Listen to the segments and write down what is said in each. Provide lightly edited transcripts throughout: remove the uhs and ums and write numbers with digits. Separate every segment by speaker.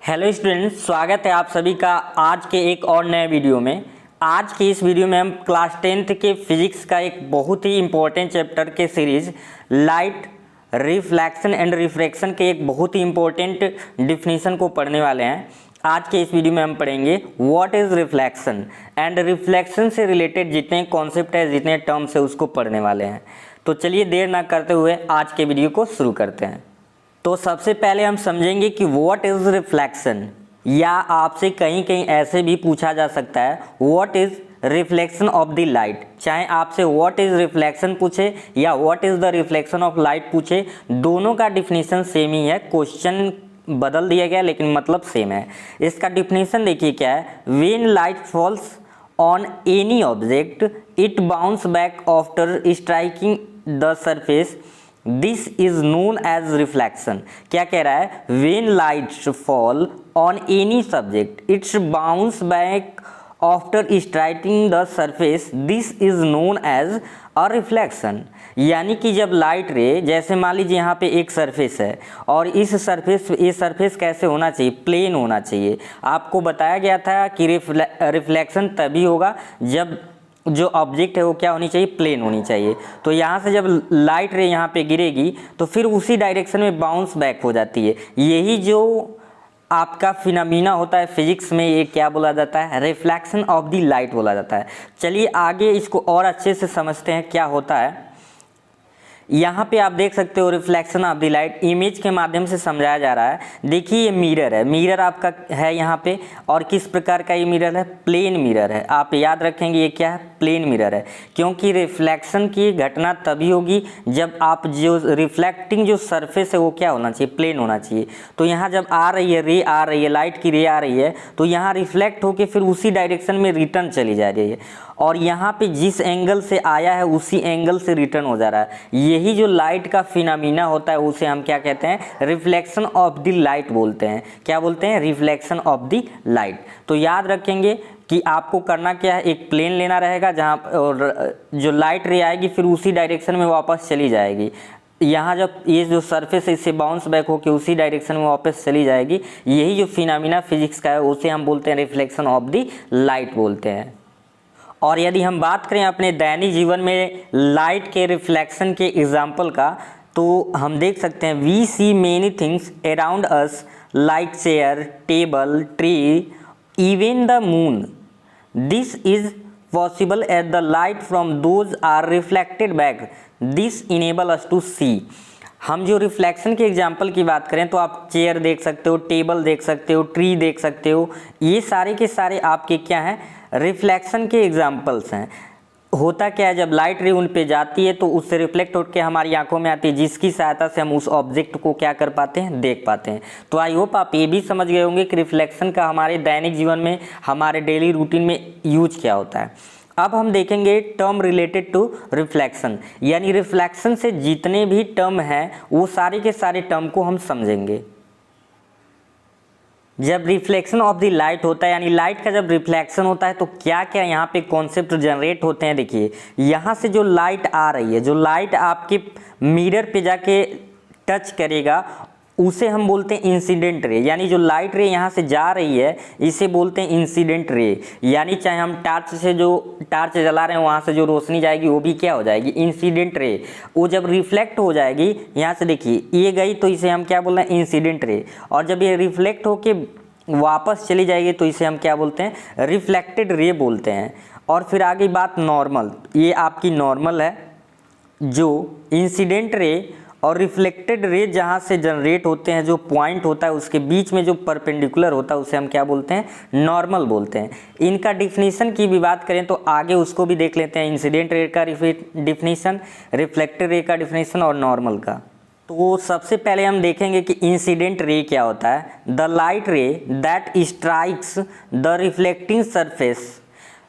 Speaker 1: Hello students, स्वागत है आप सभी का आज के एक और नए वीडियो में। आज के इस वीडियो में हम क्लास 10th के फिजिक्स का एक बहुत ही इम्पोर्टेंट चैप्टर के series light reflection and refraction के एक बहुत ही इम्पोर्टेंट डिफिनीशन को पढ़ने वाले हैं। आज के इस वीडियो में हम पढ़ेंगे what is reflection and reflection से रिलेटेड जितने कॉन्सेप्ट है, जितने टर्म्स है, उसको पढ़ने वाले हैं। तो चलिए देर ना करते हुए आज के वीडियो को शुरू करते हैं। तो सबसे पहले हम समझेंगे कि व्हाट इज़ रिफ्लेक्शन, या आपसे कहीं कहीं ऐसे भी पूछा जा सकता है what is reflection of the light. चाहे आपसे व्हाट इज़ रिफ्लेक्शन पूछे या what is the reflection of light पूछे, दोनों का डिफिनीशन सेम ही है। क्वेश्चन बदल दिया गया लेकिन मतलब सेम है। इसका डिफिनीशन देखिए क्या है। When light falls on any object it bounce back after striking the surface, this is known as reflection. क्या कह रहा है? When light fall on any subject it's bounce back after striking the surface, this is known as a reflection. यानी कि जब light रे, जैसे मान लीजिए यहाँ पे एक सरफेस है और इस सरफेस, ये सरफेस कैसे होना चाहिए? प्लेन होना चाहिए। आपको बताया गया था कि रिफ्लेक्शन तभी होगा जब जो ऑब्जेक्ट है वो क्या होनी चाहिए? प्लेन होनी चाहिए। तो यहाँ से जब लाइट रे यहाँ पे गिरेगी तो फिर उसी डायरेक्शन में बाउंस बैक हो जाती है। यही जो आपका फिनोमिना होता है फिजिक्स में, ये क्या बोला जाता है? रिफ्लेक्शन ऑफ द लाइट बोला जाता है। चलिए आगे इसको और अच्छे से समझते हैं क्या होता है। यहाँ पे आप देख सकते हो reflection of the light image के माध्यम से समझाया जा रहा है। देखिए ये मिरर है, मिरर आपका है यहाँ पे, और किस प्रकार का ये मिरर है? प्लेन मिरर है। आप याद रखेंगे ये क्या है? प्लेन मिरर है। क्योंकि रिफ्लेक्शन की घटना तभी होगी जब आप जो रिफ्लेक्टिंग जो सरफेस है वो क्या होना चाहिए? प्लेन होना चाहिए। तो यहाँ जब आ रही है, रे आ रही है, लाइट की रे आ रही है, तो यहाँ रिफ्लेक्ट होकर फिर उसी डायरेक्शन में रिटर्न चली जा रही है, और यहाँ पे जिस एंगल से आया है उसी एंगल से रिटर्न हो जा रहा है। यही जो लाइट का फिनोमिना होता है उसे हम क्या कहते हैं? रिफ्लेक्शन ऑफ द लाइट बोलते हैं। क्या बोलते हैं? Reflection of the light. तो याद रखेंगे कि आपको करना क्या है, एक प्लेन लेना रहेगा जहाँ और जो लाइट रे आएगी फिर उसी डायरेक्शन में वापस चली जाएगी। यहाँ जब ये जो सरफेस है इससे बाउंस बैक होकर उसी डायरेक्शन में वापस चली जाएगी। यही जो फिनोमिना फिजिक्स का है उसे हम बोलते हैं रिफ्लेक्शन ऑफ द लाइट बोलते हैं। और यदि हम बात करें अपने दैनिक जीवन में लाइट के रिफ्लेक्शन के एग्जाम्पल का, तो हम देख सकते हैं we see many things around us like chair, table, tree, even the moon. This is possible at the light from those are reflected back, this enable us to see. हम जो reflection के example की बात करें तो आप chair देख सकते हो, टेबल देख सकते हो, ट्री देख सकते हो। ये सारे के सारे आपके क्या हैं? रिफ्लेक्शन के एग्जाम्पल्स हैं। होता क्या है, जब लाइट रे उन पे जाती है तो उससे रिफ्लेक्ट होकर हमारी आंखों में आती है, जिसकी सहायता से हम उस ऑब्जेक्ट को क्या कर पाते हैं? देख पाते हैं। तो आई होप आप ये भी समझ गए होंगे कि रिफ्लेक्शन का हमारे दैनिक जीवन में, हमारे डेली रूटीन में यूज क्या होता है। अब हम देखेंगे टर्म रिलेटेड टू रिफ्लेक्शन, यानी रिफ्लेक्शन से जितने भी टर्म हैं वो सारे के सारे टर्म को हम समझेंगे। जब रिफ्लेक्शन ऑफ द लाइट होता है, यानी लाइट का जब रिफ्लेक्शन होता है तो क्या क्या यहाँ पे कॉन्सेप्ट जनरेट होते हैं। देखिए यहाँ से जो लाइट आ रही है, जो लाइट आपके मिरर पे जाके टच करेगा उसे हम बोलते हैं इंसिडेंट रे। यानी जो लाइट रे यहाँ से जा रही है इसे बोलते हैं इंसिडेंट रे। यानी चाहे हम टार्च से जो टार्च जला रहे हैं वहाँ से जो रोशनी जाएगी वो भी क्या हो जाएगी? Incident ray. वो जब रिफ्लेक्ट हो जाएगी, यहाँ से देखिए ये गई तो इसे हम क्या बोल रहे हैं? Incident ray. और जब ये रिफ्लेक्ट होके वापस चली जाएगी तो इसे हम क्या बोलते हैं? रिफ्लेक्टेड रे बोलते हैं। और फिर आगे बात नॉर्मल, ये आपकी नॉर्मल है। जो इंसिडेंट रे और रिफ्लेक्टेड रे जहाँ से जनरेट होते हैं, जो पॉइंट होता है उसके बीच में जो परपेंडिकुलर होता है उसे हम क्या बोलते हैं? नॉर्मल बोलते हैं। इनका डिफिनीशन की भी बात करें तो आगे उसको भी देख लेते हैं, इंसिडेंट रे का डिफिनीशन, रिफ्लेक्टेड रे का डिफिनीशन और नॉर्मल का। तो सबसे पहले हम देखेंगे कि इंसिडेंट रे क्या होता है। द लाइट रे that strikes the reflecting surface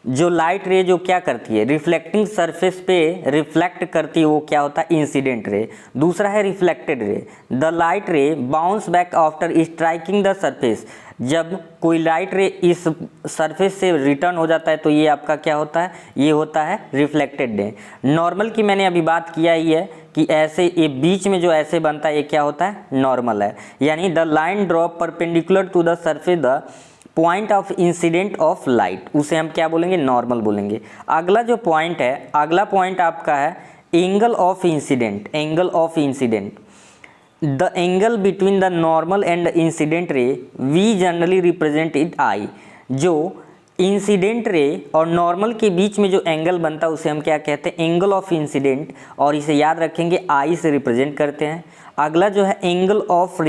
Speaker 1: जो लाइट रे जो क्या करती है, रिफ्लेक्टिंग सरफेस पे रिफ्लेक्ट करती है, वो क्या होता है, इंसिडेंट रे। दूसरा है रिफ्लेक्टेड रे, द लाइट रे bounce back after striking the surface. जब कोई लाइट रे इस सरफेस से रिटर्न हो जाता है तो ये आपका क्या होता है, ये होता है रिफ्लेक्टेड रे। नॉर्मल की मैंने अभी बात किया ही है कि ऐसे ये बीच में जो ऐसे बनता है ये क्या होता है, नॉर्मल है। यानी the line drop perpendicular to the surface the point of incident of light, उसे हम क्या बोलेंगे, नॉर्मल बोलेंगे। अगला जो पॉइंट है, अगला पॉइंट आपका है angle of incident. Angle of incident, the angle between the normal and incident ray we generally represent it I. जो इंसिडेंट रे और नॉर्मल के बीच में जो एंगल बनता है उसे हम क्या कहते हैं, एंगल ऑफ इंसिडेंट, और इसे याद रखेंगे आई से रिप्रेजेंट करते हैं। अगला जो है angle of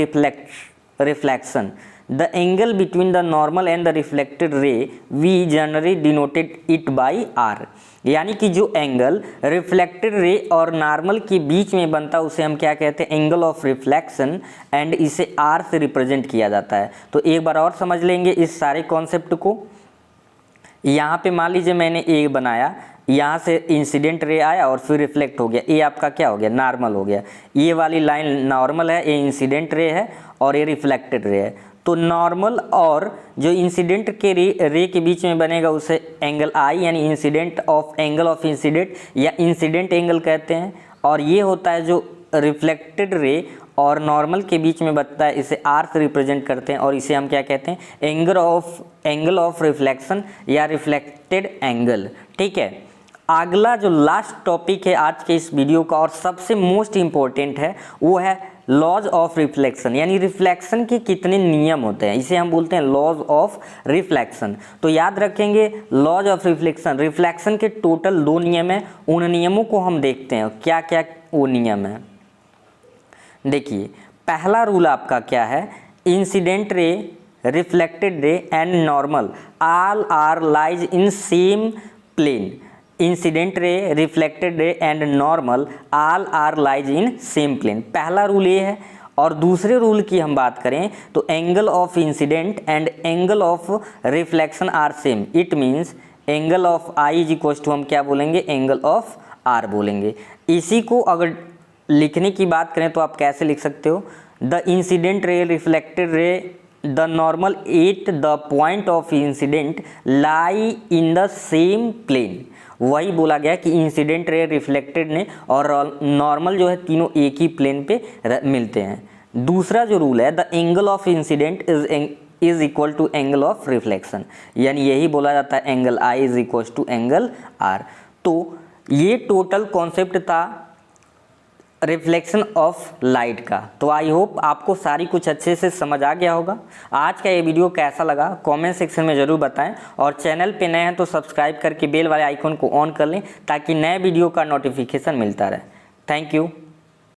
Speaker 1: reflection, the angle between the normal and the reflected ray we generally denoted it by R. यानी कि जो एंगल रिफ्लेक्टेड रे और नॉर्मल के बीच में बनता है उसे हम क्या कहते हैं, एंगल ऑफ रिफ्लेक्शन, एंड इसे आर से रिप्रेजेंट किया जाता है। तो एक बार और समझ लेंगे इस सारे कॉन्सेप्ट को। यहाँ पे मान लीजिए मैंने ए बनाया, यहाँ से इंसिडेंट रे आया और फिर रिफ्लेक्ट हो गया, ये आपका क्या हो गया, नॉर्मल हो गया। ये वाली लाइन नॉर्मल है, ये इंसिडेंट रे है और ये रिफ्लेक्टेड रे है। तो नॉर्मल और जो इंसिडेंट के रे के बीच में बनेगा उसे एंगल आई यानी incident of angle of incident या इंसिडेंट एंगल कहते हैं। और ये होता है जो रिफ्लेक्टेड रे और नॉर्मल के बीच में बनता है, इसे आर से रिप्रेजेंट करते हैं और इसे हम क्या कहते हैं, एंगल ऑफ रिफ्लेक्शन या रिफ्लेक्टेड एंगल। ठीक है, अगला जो लास्ट टॉपिक है आज के इस वीडियो का और सबसे मोस्ट इम्पोर्टेंट है वो है लॉज ऑफ रिफ्लेक्शन, यानी रिफ्लेक्शन के कितने नियम होते हैं, इसे हम बोलते हैं लॉज ऑफ रिफ्लेक्शन। तो याद रखेंगे लॉज ऑफ रिफ्लेक्शन के टोटल 2 नियम हैं। उन नियमों को हम देखते हैं क्या क्या वो नियम है। देखिए पहला रूल आपका क्या है, incident ray, reflected ray and normal all are lies in same plane. Incident ray, reflected ray and normal all are lies in same plane, पहला रूल ये है। और दूसरे रूल की हम बात करें तो angle of incident and angle of reflection are same. It means angle of I is equal to हम क्या बोलेंगे, एंगल ऑफ आर बोलेंगे। इसी को अगर लिखने की बात करें तो आप कैसे लिख सकते हो, the incident ray, reflected ray, the normal at the point of incident lie in the same plane. वही बोला गया कि इंसिडेंट रे, रिफ्लेक्टेड ने और नॉर्मल जो है तीनों एक ही प्लेन पे मिलते हैं। दूसरा जो रूल है, the angle of incident is equal to angle of reflection, यानी यही बोला जाता है angle I is equal to angle R. तो ये टोटल कॉन्सेप्ट था रिफ्लेक्शन ऑफ लाइट का। तो आई होप आपको सारी कुछ अच्छे से समझ आ गया होगा। आज का ये वीडियो कैसा लगा कमेंट सेक्शन में ज़रूर बताएं, और चैनल पे नए हैं तो सब्सक्राइब करके बेल वाले आइकन को ऑन कर लें ताकि नए वीडियो का नोटिफिकेशन मिलता रहे। Thank you.